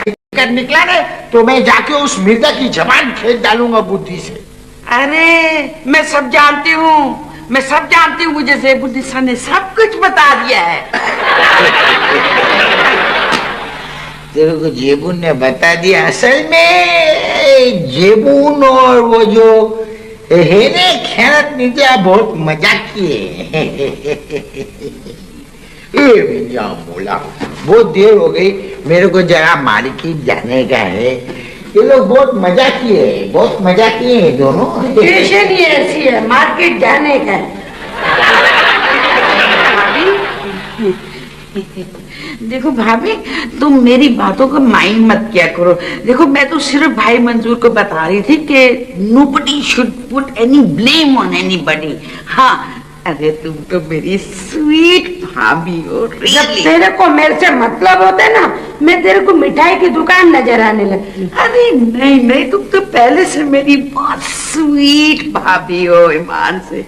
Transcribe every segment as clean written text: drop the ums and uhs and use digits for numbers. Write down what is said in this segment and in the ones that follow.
कर निकला ना तो मैं जाके उस मिर्जा की जबान फेंक डालूंगा बुद्धि से। अरे मैं सब जानती हूँ, मैं सब जानती हूँ, मुझे ज़ेबुन्निसा ने सब कुछ बता दिया है। तेरे को जेबून ने बता दिया? असल में जेबून और वो जो है ना खैरत मिर्जा बहुत मजाक किए। मिर्जा बोला बहुत देर हो गई, मेरे को जरा मार्केट जाने का है। ये लोग बहुत मजा किए, बहुत मजा किए हैं दोनों। सिचुएशन ही ऐसी है, मार्केट जाने का। देखो भाभी, तुम मेरी बातों को माइंड मत किया करो। देखो मैं तो सिर्फ भाई मंजूर को बता रही थी कि nobody should put any blame on anybody। हाँ, अरे तुम तो मेरी स्वीट भाभी हो। जब तेरे को मेरे से मतलब होता है ना, मैं तेरे को मिठाई की दुकान नजर आने लगती। अरे नहीं नहीं, तुम तो पहले से मेरी बहुत स्वीट भाभी हो ईमान से।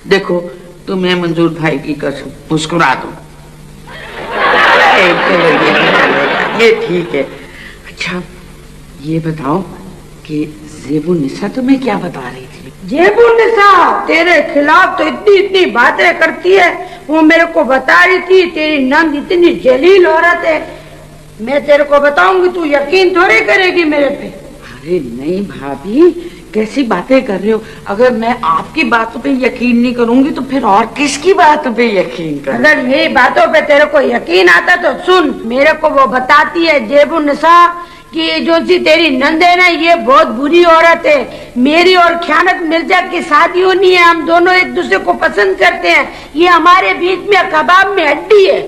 देखो तुम्हें मंजूर भाई की कसम, मुस्कुरा दो। ये ठीक है। अच्छा ये बताओ कि ज़ेबुन्निसा तुम्हें क्या बता रही थी? ज़ेबुन्निसा तेरे खिलाफ तो इतनी बातें करती है। वो मेरे को बता रही थी तेरी नंद इतनी जलील औरत है। मैं तेरे को बताऊंगी, तू यकीन थोड़े करेगी मेरे पे। अरे नहीं भाभी, कैसी बातें कर रहे हो? अगर मैं आपकी बातों पे यकीन नहीं करूंगी तो फिर और किसकी बातों पे यकीन करूं? अगर मेरी बातों पे तेरे को यकीन आता तो सुन, मेरे को वो बताती है ज़ेबुन्निसा कि ये जो सी तेरी नंद है ना, ये बहुत बुरी औरत है। मेरी और खयानत मिर्जा की शादी होनी है, हम दोनों एक दूसरे को पसंद करते हैं, ये हमारे बीच में कबाब में हड्डी है।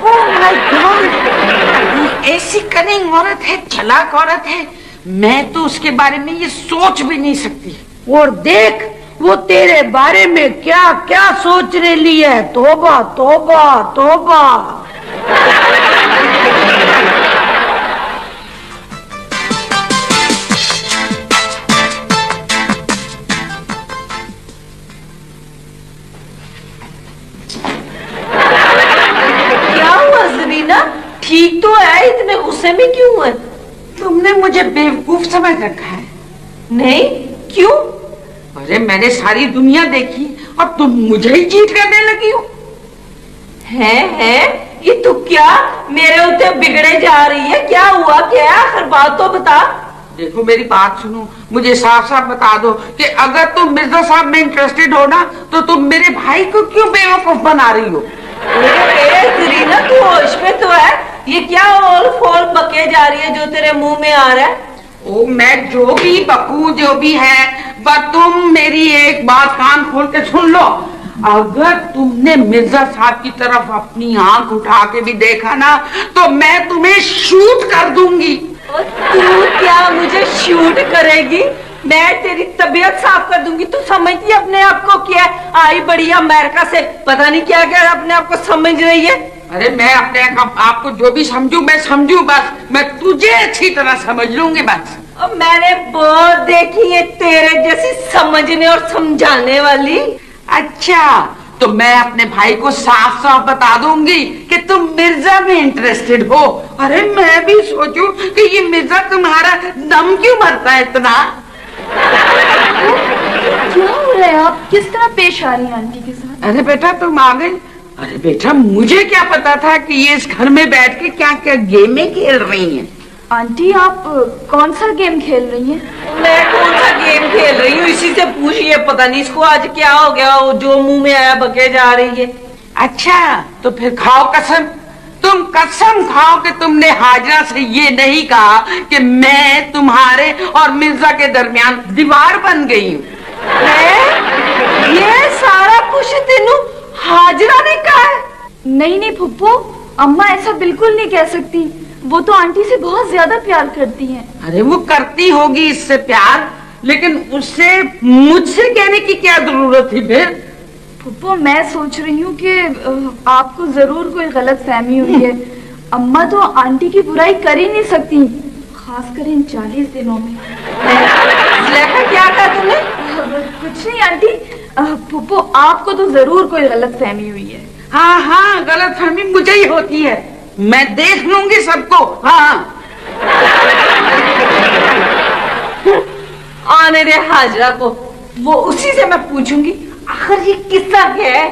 ओह माय गॉड, ऐसी कनिंग औरत है, चालाक औरत है, मैं तो उसके बारे में ये सोच भी नहीं सकती। और देख वो तेरे बारे में क्या क्या सोच रही है। तौबा तौबा तौबा। क्या हुआ ज़रीना, ठीक तो है, इतने गुस्से में क्यों है? तुमने मुझे बेवकूफ समझ रखा है। नहीं, क्यों? अरे मैंने सारी दुनिया देखी और तुम मुझे ही चीट करने लगी हो। है ये तो क्या मेरे होते बिगड़े जा रही है? क्या हुआ, क्या आखिर बात तो बता। देखो मेरी बात सुनो, मुझे साफ साफ बता दो कि अगर तुम मिर्जा साहब में इंटरेस्टेड हो ना तो तुम मेरे भाई को क्यों बेवकूफ बना रही हो? ज़रीना तू होश में तो है? ये क्या ओल फोल बके जा रही है जो तेरे मुंह में आ रहा है? ओ मैं जो भी बकू जो भी है, पर तुम मेरी एक बात कान खोल के सुन लो। अगर तुमने मिर्जा साहब की तरफ अपनी आंख उठा के भी देखा ना तो मैं तुम्हें शूट कर दूंगी। और तू क्या मुझे शूट करेगी? मैं तेरी तबीयत साफ कर दूंगी। तू समझती है अपने आप को क्या? आई बड़ी अमेरिका से, पता नहीं क्या क्या अपने आप को समझ रही है। अरे मैं अपने आप को जो भी समझू मैं समझू, बस मैं तुझे अच्छी तरह समझ लूंगी बस। और मैंने बहुत देखी है तेरे जैसी समझने और समझाने वाली। अच्छा तो मैं अपने भाई को साफ साफ बता दूंगी कि तुम मिर्जा में इंटरेस्टेड हो। अरे मैं भी सोचूं कि ये मिर्जा तुम्हारा दम क्यों मरता है इतना। क्या हो रहा है? आप किस तरह पेश आ रही हैं आंटी के साथ? अरे बेटा तुम आ गई। अरे बेटा मुझे क्या पता था कि ये इस घर में बैठ के क्या क्या गेमें खेल रही हैं। आंटी आप कौन सा गेम खेल रही हैं? मैं कौन सा गेम खेल रही हूँ इसी से पूछिए, पता नहीं इसको आज क्या हो गया, जो मुंह में आया बके जा रही है। अच्छा तो फिर खाओ कसम, तुम कसम खाओ कि तुमने हाजरा से ये नहीं कहा कि मैं तुम्हारे और मिर्जा के दरमियान दीवार बन गई हूँ। ये सारा कुछ तेनू हाजरा ने कहा है? नहीं फुप्पो, अम्मा ऐसा बिल्कुल नहीं कह सकती। वो तो आंटी से बहुत ज्यादा प्यार करती हैं। अरे वो करती होगी इससे प्यार, लेकिन उससे मुझसे कहने की क्या जरूरत थी फिर? फुप्पो मैं सोच रही हूँ कि आपको जरूर कोई गलत फहमी हुई है। अम्मा तो आंटी की बुराई कर ही नहीं सकती, खासकर इन 40 दिनों में। क्या कहा तुमने? कुछ नहीं आंटी, फुप्पो आपको तो जरूर कोई गलत फहमी हुई है। हाँ गलत फहमी मुझे ही होती है, मैं देख लूंगी सबको। हाँ आने दे हाजरा को, वो उसी से मैं पूछूंगी आखिर ये किसका क्या है।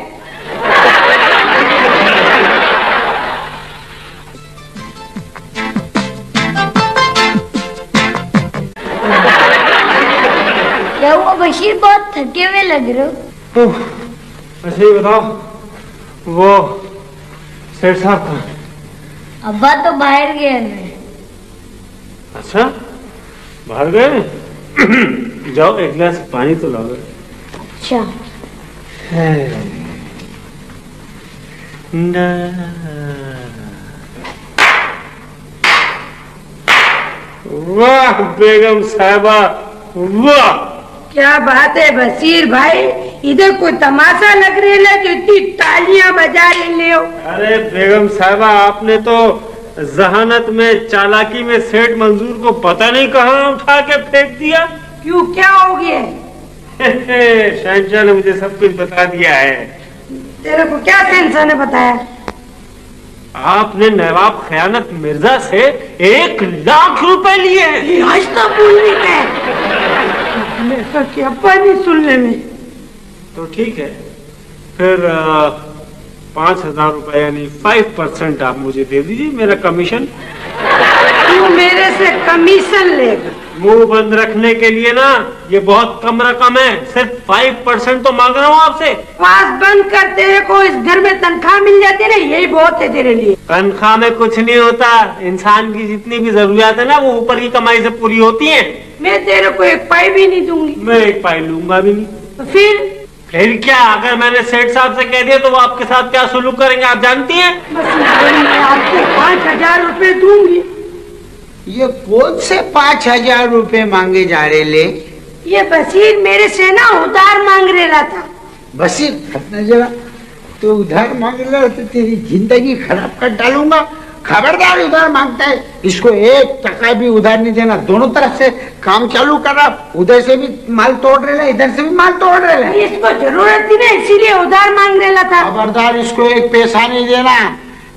क्या हुआ बशीर, बहुत थके हुए लग रहे हो। अच्छा ही बताओ, वो सेठ साहब का। अब्बा तो बाहर गए हैं। अच्छा, बाहर गए? जाओ एक गिलास पानी तो लाओ। अच्छा, वाह बेगम साहिबा, वाह। क्या बात है बशीर भाई, इधर कोई तमाशा लग रही है जो इतनी तालियां बजा रहे हो। अरे बेगम साहिबा, आपने तो जहानत में, चालाकी में सेठ मंजूर को पता नहीं कहाँ उठा के फेंक दिया। क्यों, क्या हो गया? शहंशाह ने मुझे सब कुछ बता दिया है। तेरे को क्या शहंशाह ने बताया? आपने नवाब खयानत मिर्जा से 1 लाख रुपए लिए। आज तो बोलने में मेरा क्या पानी सुनने में। तो ठीक है, फिर 5,000 रुपए यानी 5% आप मुझे दे दीजिए, मेरा कमीशन। तू मेरे से कमीशन लेगा? मुंह बंद रखने के लिए ना ये बहुत कम रकम है, सिर्फ 5% तो मांग रहा हूँ आपसे। पास बंद कर, तेरे को इस घर में तनख्वाह मिल जाती है ना, यही बहुत है तेरे लिए। तनख्वाह में कुछ नहीं होता, इंसान की जितनी भी जरूरियात है ना वो ऊपर की कमाई से पूरी होती है। मैं तेरे को 1 पाई भी नहीं दूंगी। मैं 1 पाई लूंगा भी नहीं। तो फिर क्या, अगर मैंने सेठ साहब से कह दिया तो वो आपके साथ क्या सुलूक करेंगे आप जानती हैं? बस मैं आपको 5,000 रुपए दूंगी। ये कौन से 5,000 रुपए मांगे जा रहे ले? ये बशीर मेरे से ना उधार मांग रहा था। बशीर हटना जरा, तो उधार मांग रहा तो तेरी जिंदगी खराब कर डालूंगा। खबरदार, उधार मांगता है, इसको 1 टका भी उधार नहीं देना। दोनों तरफ से काम चालू कर रहा, उधर से भी माल तोड़ रहे, इधर से भी माल तोड़ रहे। इसको जरूरत थी ना, इसीलिए उधार मांग रहा था। खबरदार, इसको 1 पैसा नहीं देना,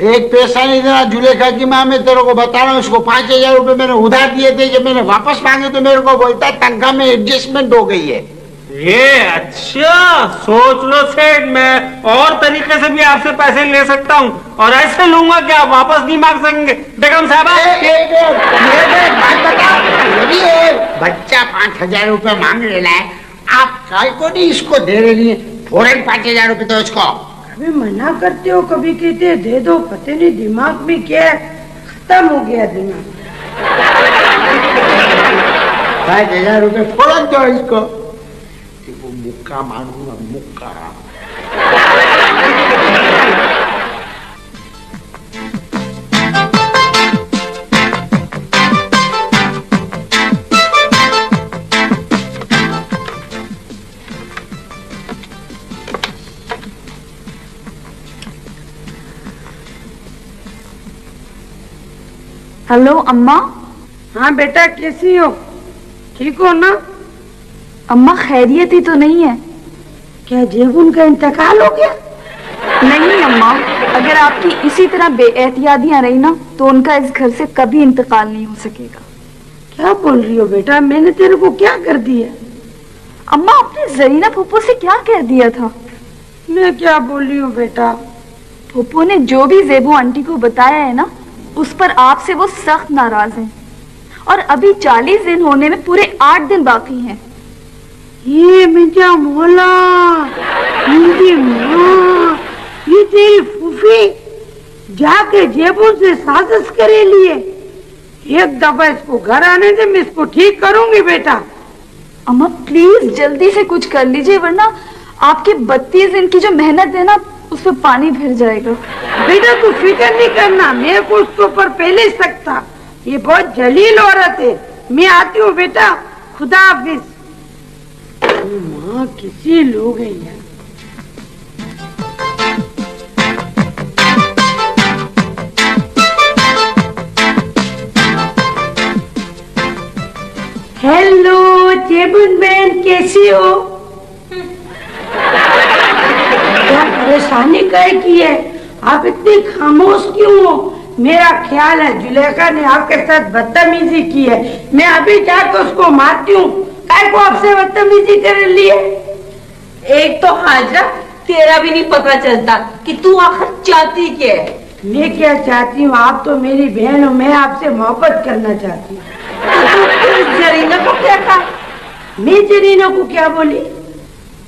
1 पैसा नहीं देना। जुलेखा की माँ, मैं तेरे को बता रहा हूँ, इसको 5,000 रुपए मैंने उधार दिए थे। जब मैंने वापस मांगे तो मेरे को बोलता है तनख्वाह में एडजस्टमेंट हो गई है। ये अच्छा, सोच लो सेठ, मैं और तरीके से भी आपसे पैसे ले सकता हूँ, और ऐसे लूंगा कि आप वापस नहीं मांग सकेंगे। बेगम साहबा, बच्चा 5,000 रुपए मांग रहा है, आप कल को नहीं इसको दे रही है, फौरन 5,000 रुपए दो इसको। कभी मना करते हो, कभी कहते हैं दे दो, पता नहीं दिमाग में क्या है, खत्म हो गया दिमाग। 5,000 रुपए फौरन दो इसको। वो मुक्का मारूंगा, मुक्का। हेलो अम्मा। हाँ बेटा, कैसी हो? ठीक हो ना? अम्मा खैरियत ही तो नहीं है। क्या जेबुन का इंतकाल हो गया? नहीं अम्मा, अगर आपकी इसी तरह बेएहतियातियां रही ना तो उनका इस घर से कभी इंतकाल नहीं हो सकेगा। क्या बोल रही हो बेटा, मैंने तेरे को क्या कर दिया? अम्मा, आपने जरीना फूफो से क्या कह दिया था? मैं क्या बोल रही हूँ बेटा? फूफो ने जो भी जेबू आंटी को बताया है ना, उस पर आपसे वो सख्त नाराज हैं, और अभी 40 दिन होने में पूरे 8 दिन बाकी हैं। ये मिर्जा मौला, मेरी माँ, ये तेरी फूफी जाके जेबुन से साजिश करे लिए। एक दफा इसको घर आने दे, मैं इसको ठीक करूंगी बेटा। अम्मा प्लीज जल्दी से कुछ कर लीजिए, वरना आपकी 32 दिन की जो मेहनत है ना उस पर पानी फिर जाएगा। बेटा तू फिक्र नहीं करना, मैं को उसके ऊपर पहले ही सकता। ये बहुत जलील औरत है। मैं आती हूँ बेटा, खुदा हाफिज। माँ किसी लोग है यार। हेलो जेबुन बहन, कैसी हो? क्या परेशानी काय की है? आप इतनी खामोश क्यों हो? मेरा ख्याल है जुलेखा ने आपके साथ बदतमीजी की है। मैं अभी जाकर उसको मारती हूँ, काय को आपसे बदतमीजी कर लिए? एक तो हाजरा तेरा भी नहीं पता चलता कि तू आखिर चाहती क्या है। मैं क्या चाहती हूँ, आप तो मेरी बहन हो, मैं आपसे मोहब्बत करना चाहती हूँ। तो जरीना को क्या कहा? मैं जरीना को क्या बोली?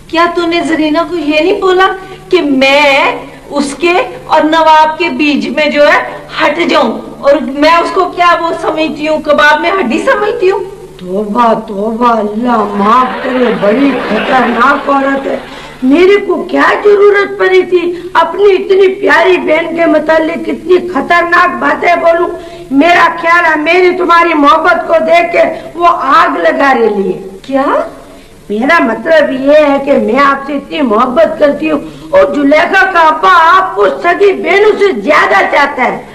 क्या तूने जरीना को ये नहीं बोला कि मैं उसके और नवाब के बीच में जो है हट जाऊं, और मैं उसको क्या वो समझती हूँ, कबाब में हड्डी समझती हूँ? तौबा तौबा, अल्लाह माफ करे, बड़ी खतरनाक औरत है। मेरे को क्या जरूरत पड़ी थी अपनी इतनी प्यारी बहन के मतलब कितनी खतरनाक बातें बोलूं? मेरा ख्याल है मेरी तुम्हारी मोहब्बत को देख के वो आग लगा रही है। क्या? मेरा मतलब ये है कि मैं आपसे इतनी मोहब्बत करती हूँ और जुलेखा का अब्बा आपको सगी बहनों से ज्यादा चाहता है।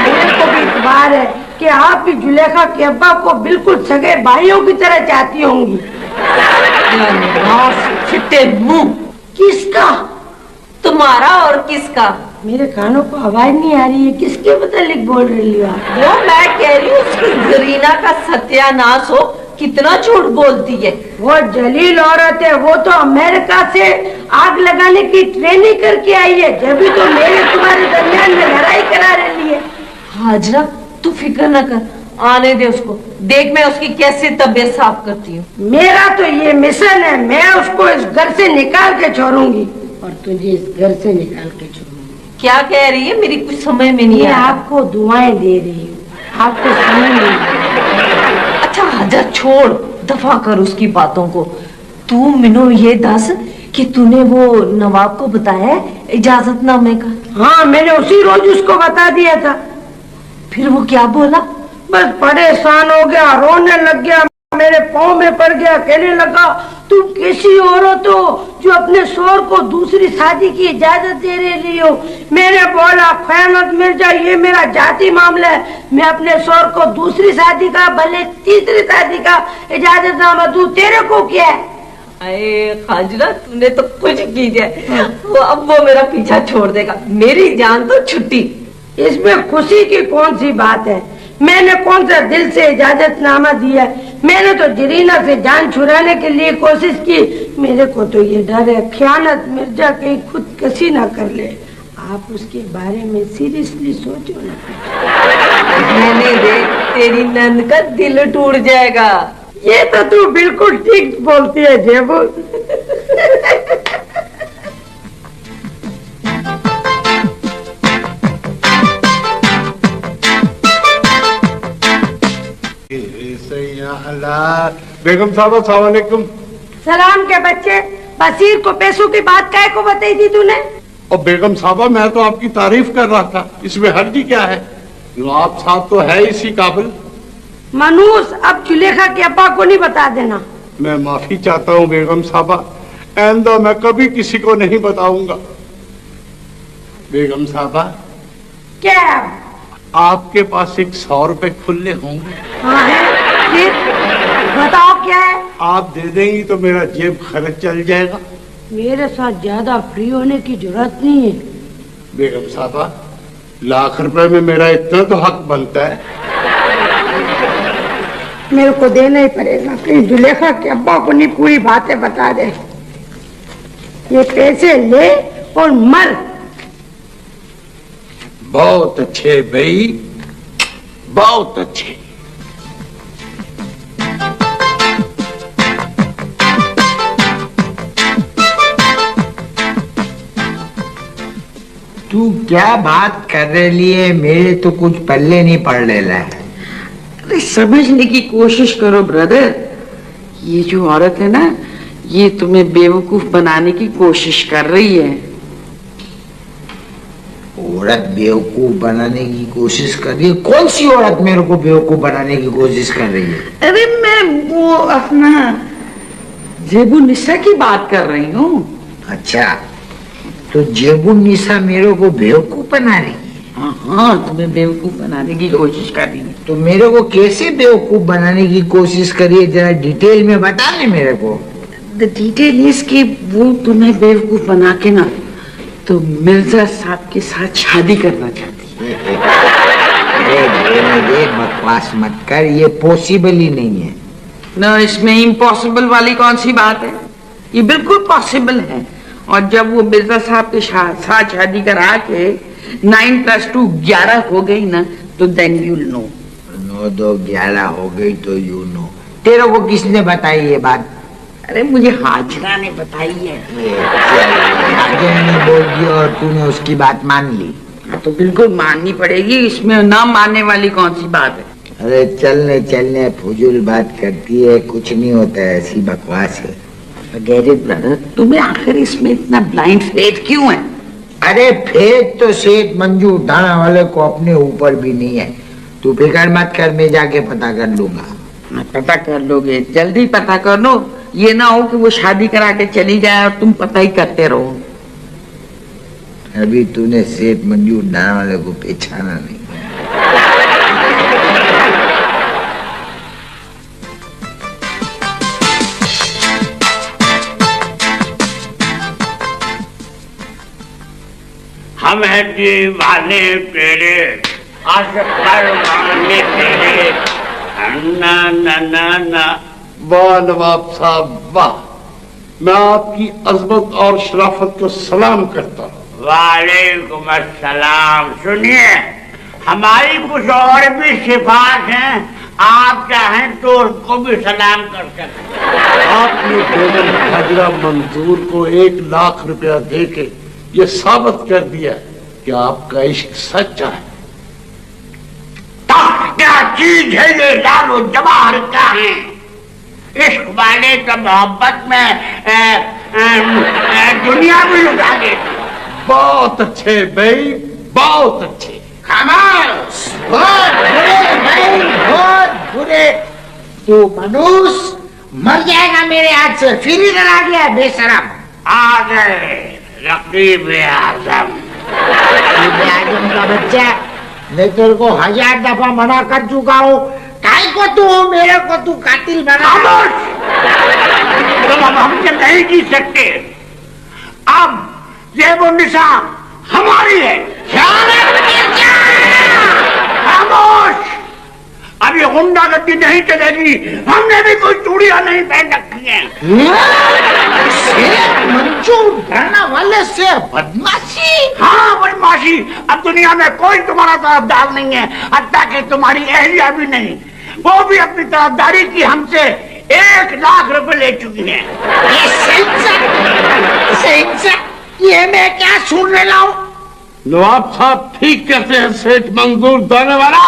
मेरे को भी इतबार है कि आप भी जुलेखा के अब्बा को बिल्कुल सगे भाइयों की तरह चाहती होंगी। फिटे मुंह। किसका? तुम्हारा और किसका? मेरे कानों को आवाज नहीं आ रही है, किसके मतलब बोल रही हो आप? वो मैं कह रही हूँ उसकी जरीना का सत्यानाश हो, कितना झूठ बोलती है। वो जलील औरत है, वो तो अमेरिका से आग लगाने की ट्रेनिंग करके आई है, जब भी तो मेरे तुम्हारे दरमियान में लड़ाई करा रही है। हाजरा तू फिक्र न कर, आने दे उसको, देख मैं उसकी कैसे तबीयत साफ करती हूँ। मेरा तो ये मिशन है, मैं उसको इस घर से निकाल के छोड़ूंगी और तुझे इस घर से निकाल के छोड़ूंगी। क्या कह रही है? मेरी कुछ समझ में नहीं मैं आ रहा। आपको दुआएं दे रही हूँ, आपको समझ नहीं। अच्छा हाजरा छोड़, दफा कर उसकी बातों को। तू मिनो ये दस कि तूने वो नवाब को बताया इजाजतनामे का? हाँ, मैंने उसी रोज उसको बता दिया था। फिर वो क्या बोला? बस परेशान हो गया, रोने लग गया, मेरे पाँव में पड़ गया, कहने लगा तुम कैसी औरत हो जो अपने शोहर को दूसरी शादी की इजाजत दे रही हो। मैंने बोला खयानत मिर्जा, ये मेरा जाती मामला है, मैं अपने शोहर को दूसरी शादी का भले तीसरी शादी का इजाजतनामा दूं, तेरे को क्या है? अरे खाजरा तूने तो कुछ की जाए, वो अब वो मेरा पीछा छोड़ देगा, मेरी जान तो छुट्टी। इसमें खुशी की कौन सी बात है? मैंने कौन सा दिल से इजाजतनामा दिया? मैंने तो जरीना से जान छुड़ाने के लिए कोशिश की। मेरे को तो ये डर है खयानत मिर्जा कहीं खुदकशी ना कर ले। आप उसके बारे में सीरियसली सोचो ना। रहने दे, तेरी नंद का दिल टूट जाएगा। ये तो तू बिल्कुल ठीक बोलती है जेबू। बेगम साहब अस्सलाम वालेकुम। सलाम के बच्चे, बसीर को पैसों की बात काय को बताई थी तूने? और बेगम साहबा मैं तो आपकी तारीफ कर रहा था, इसमें हर्जी क्या है? आप साहब तो है इसी काबिल। मनूस, अब जुलेखा के अब्बा को नहीं बता देना। मैं माफी चाहता हूँ बेगम साहबा, आइंदा मैं कभी किसी को नहीं बताऊंगा। बेगम साहबा क्या है? आपके पास एक 100 रुपए खुले होंगे? हाँ है, फिर बताओ क्या है? आप दे देंगी तो मेरा जेब खर्च चल जाएगा। मेरे साथ ज्यादा फ्री होने की जरूरत नहीं है। बेगम साहबा लाख रुपए में मेरा इतना तो हक बनता है। मेरे को देना ही पड़ेगा, प्लीज जुलेखा के अब्बा को नहीं पूरी बातें बता दे। ये पैसे ले और मर। बहुत अच्छे भाई, बहुत अच्छे। तू क्या बात कर रही है? मेरे तो कुछ पल्ले नहीं पड़ रहा है। अरे समझने की कोशिश करो ब्रदर, ये जो औरत है ना, ये तुम्हें बेवकूफ बनाने की कोशिश कर रही है। औरत बेवकूफ बनाने की कोशिश कर रही है? कौन सी औरत मेरे को बेवकूफ बनाने की कोशिश कर रही है? अरे मैं वो अपना जेबू निशा की बात कर रही हूँ। अच्छा, तो जेबू निशा मेरे को बेवकूफ बना रही है? हाँ, तुम्हें बेवकूफ बनाने की कोशिश कर रही है। तो मेरे को कैसे बेवकूफ बनाने की कोशिश करी है, जरा डिटेल में बता दे मेरे को। द डिटेल इज कि वो तुम्हें बेवकूफ बना के ना तो मिर्जा साहब के साथ शादी करना चाहती है। बकवास मत कर, ये पॉसिबल ही नहीं है। न इसमें इम्पॉसिबल वाली कौन सी बात है, ये बिल्कुल पॉसिबल है। और जब वो मिर्जा साहब के साथ शादी करा के 9+2 11 हो गई ना, तो देन यू नो। 9 2 11 हो गई तो यू नो। तेरे को किसने बताई ये बात? अरे मुझे हाजरा ने बताई है। हाजिर ने बोल दी और तूने उसकी बात मान ली? हाँ, तो बिल्कुल माननी पड़ेगी, इसमें ना मानने वाली कौन सी बात है। अरे चलने चलने फुजूल बात करती है, कुछ नहीं होता है, ऐसी बकवास है। ब्रदर, तुम्हें आखिर इसमें इतना ब्लाइंड फेथ क्यों है? अरे फेथ तो सेठ मंजू उठाने वाले को अपने ऊपर भी नहीं है। तू फिक्र मत कर, मैं जाके पता कर लूंगा। पता कर लोगे? जल्दी पता कर लो, ये ना हो कि वो शादी करा के चली जाए और तुम पता ही करते रहो। अभी तूने सेठ मंजू उठाने वाले को पहचाना नहीं। हम है दीवाने तेरे, आशिक परवाने तेरे, ना ना ना ना। वाह नवाब साहब वाह, मैं आपकी अजमत और शराफत को सलाम करता हूँ। वालेकुम अस्सलाम। सुनिए, हमारी कुछ और भी सिफात हैं, आप चाहें तो उसको भी सलाम कर सकते हैं। आपने बेगम हाजरा मंजूर को 1 लाख रुपया देके ये साबित कर दिया कि आपका इश्क सच्चा है। क्या चीज है ये लालो जवाहर का है? इश्क वाले तो मोहब्बत में दुनिया भी लुटा देती। बहुत अच्छे भाई, बहुत अच्छे। खामोश, बहुत बुरे भाई, बहुत बुरे। तू मनुष्य मर जाएगा मेरे हाथ से। फिर इधर आ गया बेशरम। आ गए रकीब आजम। आजम का बच्चा, मैं तेरे को 1000 दफा मना कर चुका हूँ। काय को तू मेरे को तू कातिल बना? तुम अब हमसे नहीं जी सकते। अब ज़ेब-उन-निसा हमारी है। खामोश, अब ये गुंडागर्दी नहीं चलेगी। हमने भी कोई चूड़ियां नहीं पहन रखी हैं। मंजू डरना वाले से बदमाशी। हाँ बदमाशी। अब दुनिया में कोई तुम्हारा तरफदार नहीं है, हत्ता कि तुम्हारी अहलिया भी नहीं। वो भी अपनी तरफदारी की हमसे 1 लाख रुपए ले चुकी है। ये मैं क्या सुन रहा हूँ? नवाब साहब ठीक कहते हैं सेठ मंजूर दाने वाला।